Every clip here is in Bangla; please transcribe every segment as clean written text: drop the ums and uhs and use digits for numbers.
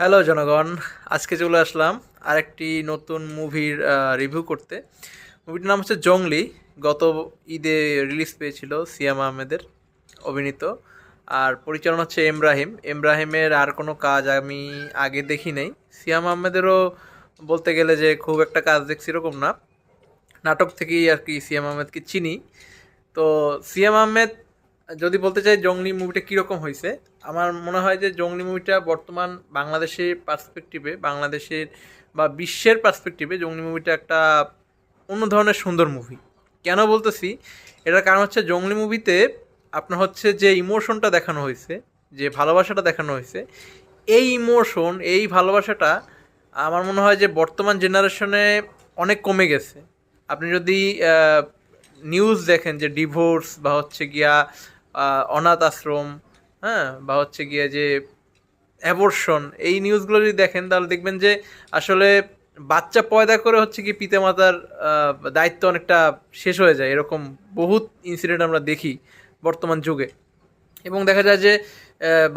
হ্যালো জনগণ, আজকে চলে আসলাম আরেকটি নতুন মুভির রিভিউ করতে। মুভিটার নাম হচ্ছে জংলি। গত ঈদে রিলিজ পেয়েছিল সিয়াম আহমেদের অভিনীত। আর পরিচালনা হচ্ছে এমরাহিমের আর কোনো কাজ আমি আগে দেখি নাই। সিয়াম আহমেদেরও বলতে গেলে যে খুব একটা কাজ দেখছি এরকম না, নাটক থেকেই আর কি সিয়াম আহমেদকে চিনি। তো সিয়াম আহমেদ যদি বলতে চাই জংলি মুভিটা কীরকম হয়েছে, আমার মনে হয় যে জংলি মুভিটা বর্তমান বাংলাদেশের পার্সপেক্টিভে, বাংলাদেশের বা বিশ্বের পার্সপেক্টিভে জংলি মুভিটা একটা অন্য ধরনের সুন্দর মুভি। কেন বলতেছি, এটার কারণ হচ্ছে জংলি মুভিতে আপনার হচ্ছে যে ইমোশনটা দেখানো হয়েছে, যে ভালোবাসাটা দেখানো হয়েছে, এই ইমোশন, এই ভালোবাসাটা আমার মনে হয় যে বর্তমান জেনারেশনে অনেক কমে গেছে। আপনি যদি নিউজ দেখেন যে ডিভোর্স বা হচ্ছে গিয়া অনাথ আশ্রম, হ্যাঁ, বা হচ্ছে গিয়া যে অ্যাবর্শন, এই নিউজগুলো যদি দেখেন তাহলে দেখবেন যে আসলে বাচ্চা পয়দা করে হচ্ছে কি পিতামাতার দায়িত্ব অনেকটা শেষ হয়ে যায়। এরকম বহুত ইনসিডেন্ট আমরা দেখি বর্তমান যুগে। এবং দেখা যায় যে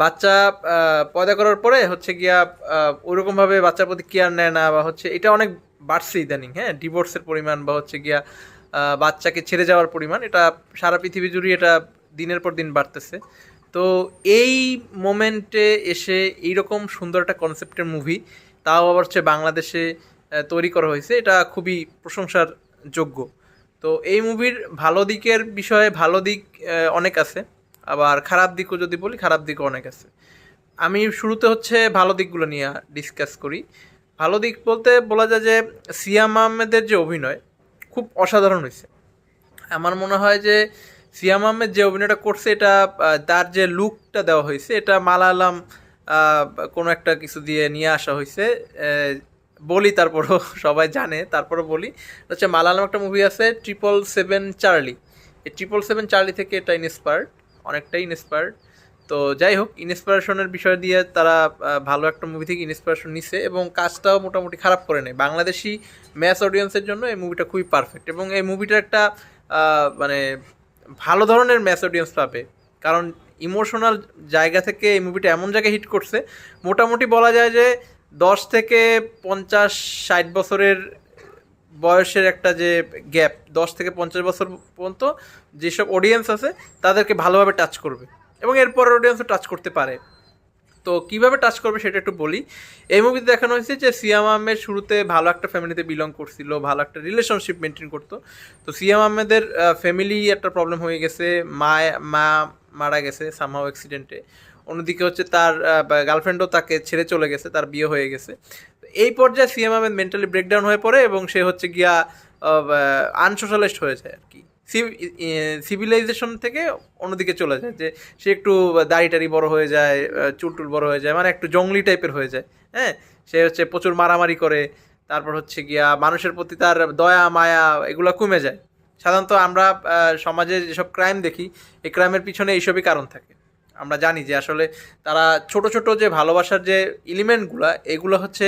বাচ্চা পয়দা করার পরে হচ্ছে গিয়া ওইরকমভাবে বাচ্চার প্রতি কেয়ার নেয় না, বা হচ্ছে এটা অনেক বাড়ছে ইদানিং। হ্যাঁ, ডিভোর্সের পরিমাণ বা হচ্ছে গিয়া বাচ্চাকে ছেড়ে যাওয়ার পরিমাণ, এটা সারা পৃথিবী জুড়ে এটা দিনের পর দিন বাড়তেছে। তো এই মোমেন্টে এসে এইরকম সুন্দর একটা কনসেপ্টের মুভি, তাও আবার হচ্ছে বাংলাদেশে তৈরি করা হয়েছে, এটা খুবই প্রশংসার যোগ্য। তো এই মুভির ভালো দিকের বিষয়ে ভালো দিক অনেক আছে, আবার খারাপ দিকও যদি বলি খারাপ দিকও অনেক আছে। আমি শুরুতে হচ্ছে ভালো দিকগুলো নিয়ে ডিসকাস করি। ভালো দিক বলতে বলা যায় যে সিয়াম আহমেদের যে অভিনয় খুব অসাধারণ হয়েছে। আমার মনে হয় যে সিয়াম আহমেদ যে অভিনয়টা করছে, এটা তার যে লুকটা দেওয়া হয়েছে, এটা মালায়ালাম কোনো একটা কিছু দিয়ে নিয়ে আসা হয়েছে। বলি তারপরও সবাই জানে, তারপরও বলি, হচ্ছে মালায়ালাম একটা মুভি আছে 777 চার্লি। এই 777 চার্লি থেকে এটা ইন্সপায়ার্ড, অনেকটাই ইন্সপায়ার্ড। তো যাই হোক, ইন্সপিরেশনের বিষয় দিয়ে তারা ভালো একটা মুভি থেকে ইন্সপিরেশন নিছে এবং কাজটাও মোটামুটি খারাপ করে নেয়। বাংলাদেশি ম্যাস অডিয়েন্সের জন্য এই মুভিটা খুবই পারফেক্ট, এবং এই মুভিটার একটা মানে ভালো ধরনের ম্যাস অডিয়েন্স পাবে, কারণ ইমোশনাল জায়গা থেকে এই মুভিটা এমন জায়গায় হিট করছে, মোটামুটি বলা যায় যে 10 থেকে 50 60 বছরের বয়সের একটা যে গ্যাপ, 10 থেকে 50 বছর পর্যন্ত যেসব অডিয়েন্স আছে তাদেরকে ভালোভাবে টাচ করবে, এবং এরপর অডিয়েন্সও টাচ করতে পারে। তো কিভাবে টাচ করবে সেটা একটু বলি। এই মুভিতে দেখানো হয়েছে যে সিয়াম আহমেদ শুরুতে ভালো একটা ফ্যামিলিতে বিলং করছিল, ভালো একটা রিলেশনশিপ মেনটেন করতো। তো সিয়াম আহমেদের ফ্যামিলি একটা প্রবলেম হয়ে গেছে, মা মা মারা গেছে সামহাও অ্যাক্সিডেন্টে। অন্যদিকে হচ্ছে তার গার্লফ্রেন্ডও তাকে ছেড়ে চলে গেছে, তার বিয়ে হয়ে গেছে। তো এই পর্যায়ে সিয়াম আহমেদ মেন্টালি ব্রেকডাউন হয়ে পড়ে, এবং সে হচ্ছে গিয়া আনসোশ্যালাইজড হয়ে যায় আর কি। সিভিলাইজেশন থেকে অন্যদিকে চলে যায়, যে সে একটু দাড়ি টাড়ি বড় হয়ে যায়, চুল টুল বড় হয়ে যায়, মানে একটু জঙ্গলি টাইপের হয়ে যায়। হ্যাঁ, সে হচ্ছে প্রচুর মারামারি করে, তারপর হচ্ছে গিয়া মানুষের প্রতি তার দয়া মায়া এগুলো কমে যায়। সাধারণত আমরা সমাজে যেসব ক্রাইম দেখি, এই ক্রাইমের পিছনে এইসবই কারণ থাকে। আমরা জানি যে আসলে তারা ছোট ছোট যে ভালোবাসার যে এলিমেন্টগুলো, এগুলো হচ্ছে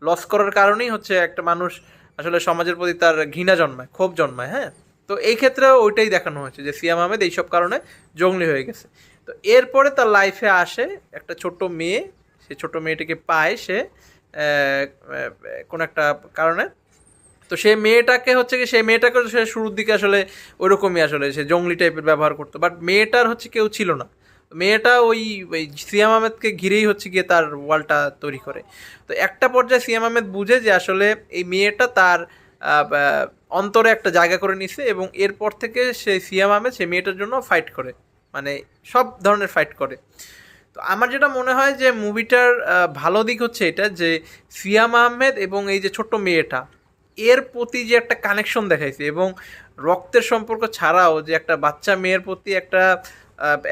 লস করার কারণেই হচ্ছে একটা মানুষ আসলে সমাজের প্রতি তার ঘৃণা জন্মায়, ক্ষোভ জন্মায়। হ্যাঁ, তো এই ক্ষেত্রেও ওইটাই দেখানো হয়েছে যে সিয়াম আহমেদ এইসব কারণে জঙ্গলি হয়ে গেছে। তো এরপরে তার লাইফে আসে একটা ছোট্ট মেয়ে, সে ছোট মেয়েটিকে পায় সে কোনো একটা কারণে। তো সেই মেয়েটাকে হচ্ছে কি, সেই মেয়েটাকে সে শুরুর দিকে আসলে ওইরকমই, আসলে সে জঙ্গলি টাইপের ব্যবহার করতো, বাট মেয়েটার হচ্ছে কেউ ছিল না। মেয়েটা ওই ওই সিয়াম আহমেদকে ঘিরেই হচ্ছে গিয়ে তার ওয়ার্ল্ডটা তৈরি করে। তো একটা পর্যায়ে সিয়াম আহমেদ বুঝে যে আসলে এই মেয়েটা তার অন্তরে একটা জায়গা করে নিছে, এবং এরপর থেকে সেই সিয়াম আহমেদ সেই মেয়েটার জন্য ফাইট করে, মানে সব ধরনের ফাইট করে। তো আমার যেটা মনে হয় যে মুভিটার ভালো দিক হচ্ছে এটা, যে সিয়াম আহমেদ এবং এই যে ছোট্ট মেয়েটা, এর প্রতি যে একটা কানেকশন দেখাইছে, এবং রক্তের সম্পর্ক ছাড়াও যে একটা বাচ্চা মেয়ের প্রতি একটা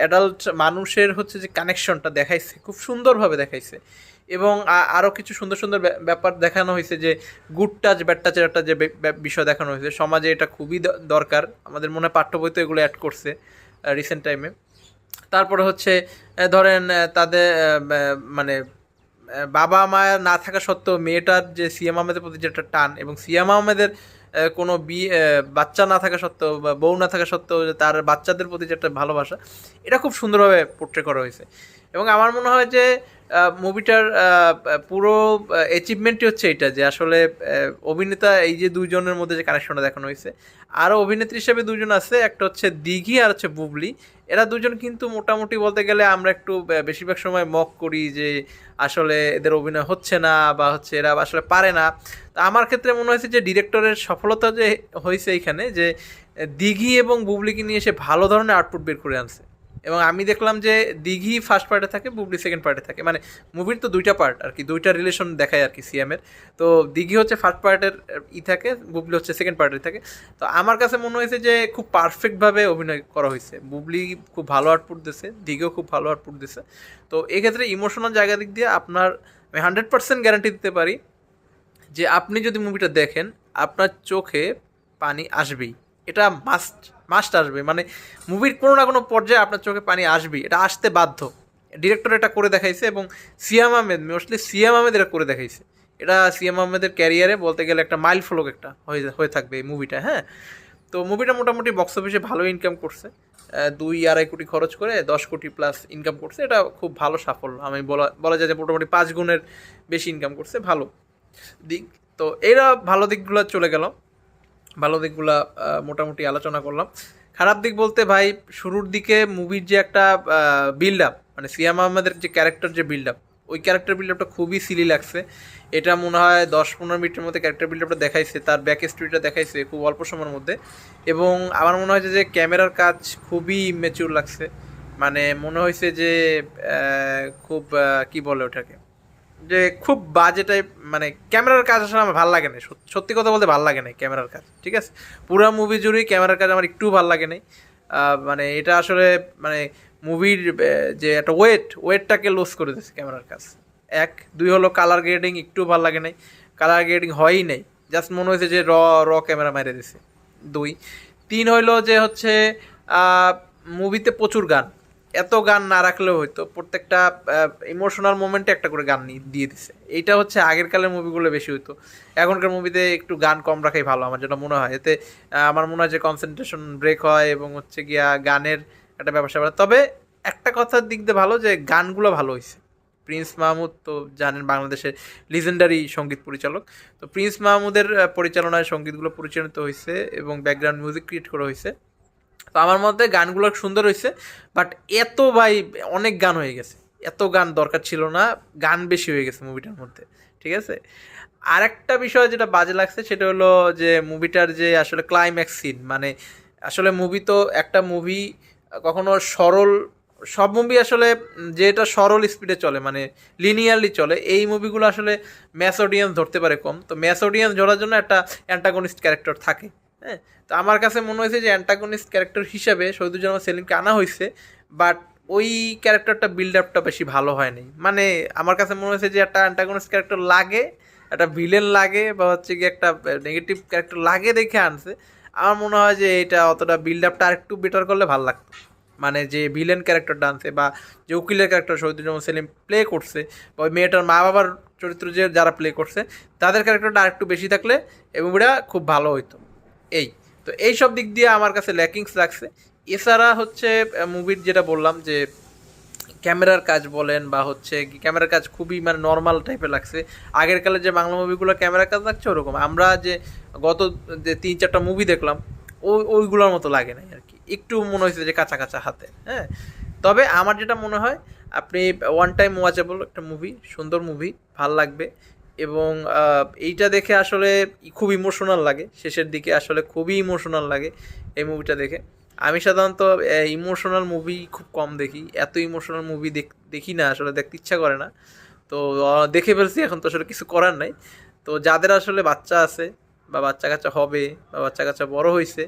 অ্যাডাল্ট মানুষের হচ্ছে যে কানেকশনটা দেখাইছে, খুব সুন্দরভাবে দেখাইছে। এবং আরও কিছু সুন্দর সুন্দর ব্যাপার দেখানো হয়েছে, যে গুড টাচ ব্যাড টাচের একটা যে বিষয় দেখানো হয়েছে, সমাজে এটা খুবই দরকার। আমাদের মনে হয় পাঠ্য বইতে এগুলো অ্যাড করছে রিসেন্ট টাইমে। তারপরে হচ্ছে ধরেন তাদের মানে বাবা মা না থাকা সত্ত্বেও মেয়েটার যে সিয়াম আহমেদের প্রতি যে একটা টান, এবং সিয়াম আহমেদের কোনো বিয়ে বাচ্চা না থাকা সত্ত্বেও বা বউ না থাকা সত্ত্বেও যে তার বাচ্চাদের প্রতি যে একটা ভালোবাসা, এটা খুব সুন্দরভাবে পোট্রে করা হয়েছে। এবং আমার মনে হয় যে মুভিটার পুরো অ্যাচিভমেন্টই হচ্ছে এটা যে আসলে অভিনেতা এই যে দুইজনের মধ্যে যে কানেকশনটা দেখানো হয়েছে, আরও অভিনেত্রী হিসেবে দুজন আছে, একটা হচ্ছে দিঘি আর হচ্ছে বুবলি। এরা দুজন কিন্তু মোটামুটি বলতে গেলে আমরা একটু বেশিরভাগ সময় মক করি যে আসলে এদের অভিনয় হচ্ছে না বা হচ্ছে এরা আসলে পারে না। তা আমার ক্ষেত্রে মনে হয়েছে যে ডিরেক্টরের সফলতা যে হয়েছে এইখানে যে দিঘি এবং বুবলিকে নিয়ে এসে ভালো ধরনের আউটপুট বের করে আনছে। এবং আমি দেখলাম যে দিঘি ফার্স্ট পার্টে থাকে, বুবলি সেকেন্ড পার্টে থাকে, মানে মুভির তো দুইটা পার্ট আর কি, দুইটা রিলেশন দেখায় আর কি সিএমের। তো দিঘি হচ্ছে ফার্স্ট পার্টের থাকে, বুবলি হচ্ছে সেকেন্ড পার্টের থাকে। তো আমার কাছে মনে হয়েছে যে খুব পারফেক্টভাবে অভিনয় করা হয়েছে, বুবলি খুব ভালো আউটপুট দিছে, দিঘিও খুব ভালো আউটপুট দিছে। তো এক্ষেত্রে ইমোশনাল জায়গা দিক দিয়ে আপনার আমি 100% গ্যারান্টি দিতে পারি যে আপনি যদি মুভিটা দেখেন আপনার চোখে পানি আসবেই, এটা মাস্ট মাস্ট আসবে। মানে মুভির কোনো না কোনো পর্যায়ে আপনার চোখে পানি আসবেই, এটা আসতে বাধ্য। ডিরেক্টর এটা করে দেখাইছে এবং সিয়াম আহমেদ, মোস্টলি সিয়াম আহমেদ এটা করে দেখাইছে। এটা সিয়াম আহমেদের ক্যারিয়ারে বলতে গেলে একটা মাইল ফলক একটা হয়ে থাকবে এই মুভিটা। হ্যাঁ, তো মুভিটা মোটামুটি বক্স অফিসে ভালো ইনকাম করছে, 2-2.5 কোটি খরচ করে 10 কোটি প্লাস ইনকাম করছে। এটা খুব ভালো সাফল্য, আমি বলা যায় যে মোটামুটি 5 গুণের বেশি ইনকাম করছে, ভালো দিক। তো এরা ভালো দিকগুলো চলে গেল, ভালো দিকগুলা মোটামুটি আলোচনা করলাম। খারাপ দিক বলতে ভাই শুরুর দিকে মুভির যে একটা বিল্ড আপ, মানে সিয়াম আহমেদের যে ক্যারেক্টার যে বিল্ড আপ, ওই ক্যারেক্টার বিল্ড আপটা খুবই সিলি লাগছে। এটা মনে হয় 10-15 মিনিটের মধ্যে ক্যারেক্টার বিল্ড আপটা দেখাইছে, তার ব্যাক স্টোরিটা দেখাইছে খুব অল্প সময়ের মধ্যে। এবং আমার মনে হয় যে ক্যামেরার কাজ খুবই ম্যাচিউর লাগছে, মানে মনে হয়েছে যে খুব কি বলে ওটাকে, যে খুব বাজে টাইপ, মানে ক্যামেরার কাজ আসলে আমার ভালো লাগে না, সত্যি কথা বলতে ভালো লাগে না ক্যামেরার কাজ। ঠিক আছে, পুরো মুভি জুড়েই ক্যামেরার কাজ আমার একটু ভালো লাগে না। মানে এটা আসলে মানে মুভির যে একটা ওয়েটটাকে লস করে দিচ্ছে ক্যামেরার কাজ। 1-2 হলো কালার গ্রেডিং একটু ভালো লাগে নাই, কালার গ্রেডিং হয়ই নাই, জাস্ট মনে হয়েছে যে র ক্যামেরা মেরে দিছে। 2-3 হইলো যে হচ্ছে মুভিতে প্রচুর গান, এত গান না রাখলেও হয়তো প্রত্যেকটা ইমোশনাল মোমেন্টে একটা করে গান দিয়ে দিছে। এইটা হচ্ছে আগের কালের মুভিগুলো বেশি হইতো, এখনকার মুভিতে একটু গান কম রাখাই ভালো আমার যেটা মনে হয়। এতে আমার মনে হয় যে কনসেন্ট্রেশন ব্রেক হয় এবং হচ্ছে গিয়া গানের একটা ব্যবসা বাড়ে। তবে একটা কথার দিক দিয়ে ভালো যে গানগুলো ভালো হয়েছে। প্রিন্স মাহমুদ তো জানেন বাংলাদেশের লিজেন্ডারি সঙ্গীত পরিচালক, তো প্রিন্স মাহমুদের পরিচালনায় সঙ্গীতগুলো পরিচালিত হয়েছে এবং ব্যাকগ্রাউন্ড মিউজিক ক্রিয়েট করা হয়েছে। তো আমার মধ্যে গানগুলো সুন্দর হয়েছে, বাট এত ভাই অনেক গান হয়ে গেছে, এত গান দরকার ছিল না, গান বেশি হয়ে গেছে মুভিটার মধ্যে। ঠিক আছে, আর একটা বিষয় যেটা বাজে লাগছে সেটা হলো যে মুভিটার যে আসলে ক্লাইম্যাক্স সিন, মানে আসলে মুভি তো একটা মুভি কখনো সরল, সব মুভি আসলে যেটা সরল স্পিডে চলে মানে লিনিয়ারলি চলে, এই মুভিগুলো আসলে ম্যাস অডিয়েন্স ধরতে পারে কম। তো ম্যাস অডিয়েন্স ধরার জন্য একটা অ্যান্টাগনিস্ট ক্যারেক্টার থাকে। হ্যাঁ, তো আমার কাছে মনে হয়েছে যে অ্যান্টাগনিস্ট ক্যারেক্টার হিসাবে শহীদুজ্জামান সেলিমকে আনা হয়েছে, বাট ওই ক্যারেক্টারটা বিল্ড আপটা বেশি ভালো হয়নি। মানে আমার কাছে মনে হয়েছে যে একটা অ্যান্টাগনিস্ট ক্যারেক্টার লাগে, একটা ভিলেন লাগে বা হচ্ছে কি একটা নেগেটিভ ক্যারেক্টার লাগে দেখে আনছে। আমার মনে হয় যে এটা অতটা বিল্ড আপটা আরেকটু বেটার করলে ভালো লাগতো। মানে যে ভিলেন ক্যারেক্টারটা আনছে বা যে উকিলের ক্যারেক্টার শহীদুজ্জামান সেলিম প্লে করছে বা ওই মেয়েটার মা বাবার চরিত্র যে যারা প্লে করছে তাদের ক্যারেক্টারটা আরেকটু বেশি থাকলে এবং এটা খুব ভালো হইতো। এই তো এই সব দিক দিয়ে আমার কাছে ল্যাকিংস লাগছে। এছাড়া হচ্ছে মুভির যেটা বললাম যে ক্যামেরার কাজ বলেন বা হচ্ছে ক্যামেরার কাজ খুবই মানে নর্মাল টাইপের লাগছে। আগের কালে যে বাংলা মুভিগুলো ক্যামেরার কাজ লাগছে ওরকম আমরা যে গত যে 3-4টা মুভি দেখলাম ওইগুলোর মতো লাগে নাই আর কি, একটু মনে হয়েছে যে কাঁচা কাঁচা হাতে। হ্যাঁ, তবে আমার যেটা মনে হয় আপনি ওয়ান টাইম ওয়াচেবল একটা মুভি, সুন্দর মুভি, ভাল লাগবে। এবং এইটা দেখে আসলে খুব ইমোশনাল লাগে, শেষের দিকে আসলে খুবই ইমোশনাল লাগে এই মুভিটা দেখে। আমি সাধারণত ইমোশনাল মুভি খুব কম দেখি, এত ইমোশনাল মুভি দেখি না, আসলে দেখতে ইচ্ছা করে না। তো দেখে ফেলছি, এখন তো আসলে কিছু করার নাই। তো যাদের আসলে বাচ্চা আছে বা বাচ্চা কাচ্চা হবে বা বাচ্চা কাচ্চা বড় হয়েছে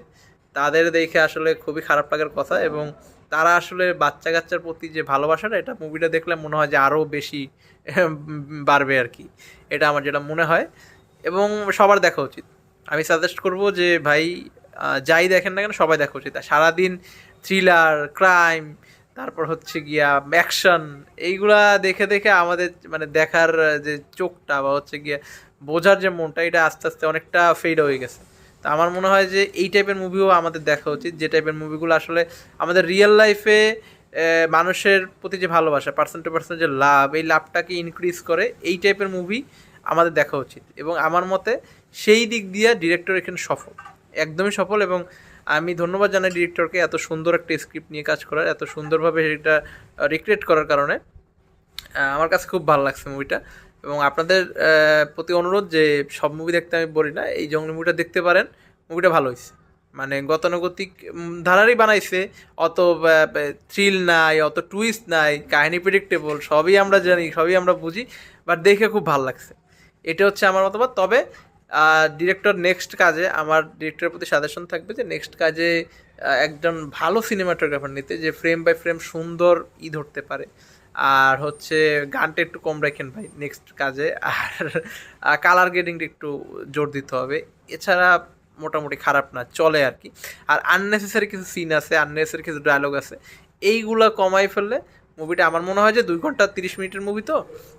তাদের দেখে আসলে খুবই খারাপ লাগার কথা, এবং তারা আসলে বাচ্চা কাচ্চার প্রতি যে ভালোবাসাটা এটা মুভিটা দেখলে মনে হয় যে আরও বেশি বাড়বে আর কি, এটা আমার যেটা মনে হয়। এবং সবার দেখা উচিত, আমি সাজেস্ট করব যে ভাই যাই দেখেন না কেন সবাই দেখা উচিত। আর সারাদিন থ্রিলার, ক্রাইম, তারপর হচ্ছে গিয়া অ্যাকশন, এইগুলা দেখে দেখে আমাদের মানে দেখার যে চোখটা বা হচ্ছে গিয়া বোঝার যে মনটা এটা আস্তে আস্তে অনেকটা ফেড হয়ে গেছে। তো আমার মনে হয় যে এই টাইপের মুভিও আমাদের দেখা উচিত, যে টাইপের মুভিগুলো আসলে আমাদের রিয়েল লাইফে মানুষের প্রতি যে ভালোবাসা, পার্সন টু পার্সন যে লাভ, এই লাভটাকে ইনক্রিজ করে এই টাইপের মুভি আমাদের দেখা উচিত। এবং আমার মতে সেই দিক দিয়ে ডিরেক্টর এখানে সফল, একদমই সফল। এবং আমি ধন্যবাদ জানাই ডিরেক্টরকে এত সুন্দর একটা স্ক্রিপ্ট নিয়ে কাজ করার, এত সুন্দরভাবে এটা রিক্রিয়েট করার কারণে আমার কাছে খুব ভালো লাগছে মুভিটা। এবং আপনাদের প্রতি অনুরোধ যে সব মুভি দেখতে আমি বলি না, এই জঙ্গলি মুভিটা দেখতে পারেন, মুভিটা ভালো হয়েছে। মানে গতানুগতিক ধারারই বানাইছে, অত থ্রিল নাই, অত টুইস্ট নাই, কাহিনী প্রেডিক্টেবল, সবই আমরা জানি, সবই আমরা বুঝি, বাট দেখে খুব ভালো লাগছে। এটা হচ্ছে আমার মতামত। তবে ডিরেক্টর নেক্সট কাজে, আমার ডিরেক্টরের প্রতি সাজেশন থাকবে যে নেক্সট কাজে একজন ভালো সিনেমাটোগ্রাফার নিতে, যে ফ্রেম বাই ফ্রেম সুন্দর ধরতে পারে। আর হচ্ছে গানটা একটু কম রাখেন ভাই নেক্সট কাজে। আর কালার গ্রেডিংটা একটু জোর দিতে হবে। এছাড়া মোটামুটি খারাপ না, চলে আর কি। আর আননেসেসারি কিছু সিন আছে, আননেসেসারি কিছু ডায়লগ আছে, এইগুলা কমাই ফেললে মুভিটা আমার মনে হয় যে 2 ঘন্টা 30 মিনিটের মুভি, তো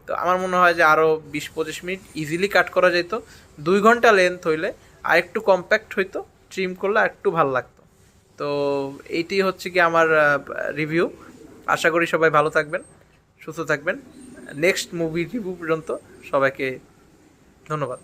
তো আমার মনে হয় যে আরও 20-25 মিনিট ইজিলি কাট করা যেত। 2 ঘন্টা লেন্থ হইলে আর একটু কম্প্যাক্ট হইতো, ট্রিম করলে আর একটু ভালো লাগতো। তো এইটি হচ্ছে কি আমার রিভিউ। আশা করি সবাই ভালো থাকবেন, সুস্থ থাকবেন। নেক্সট মুভি রিভিউ পর্যন্ত সবাইকে ধন্যবাদ।